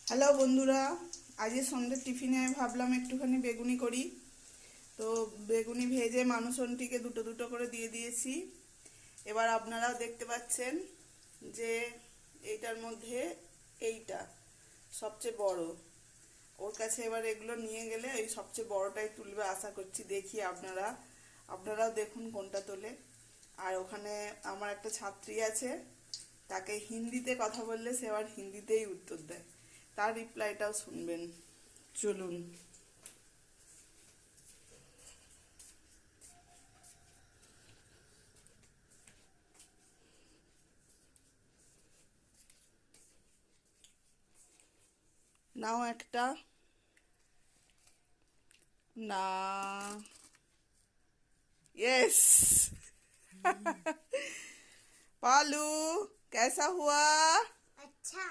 Hello বন্ধুরা, আজকে সন্ধ্যের টিফিনে আমি ভাবলাম একটুখানি বেগুনি করি। তো বেগুনি ভেজে মানুষনটিকে দুটো দুটো করে দিয়ে দিয়েছি। এবার আপনারাও দেখতে পাচ্ছেন যে এইটার মধ্যে এইটা সবচেয়ে বড়। ওর কাছে এবার এগুলো নিয়ে গেলে এই সবচেয়ে বড়টাই তুলবে আশা করছি। দেখি আপনারাও দেখুন কোনটা তোলে। আর ওখানে আমার একটা ছাত্রী আছে, তাকে হিন্দিতে কথা বললে সে আবার হিন্দিতেই উত্তর দেয়। তার রিপ্লাইটাও শুনবেন, চলুন। নাও একটা। না। यस। पालू, कैसा हुआ? अच्छा।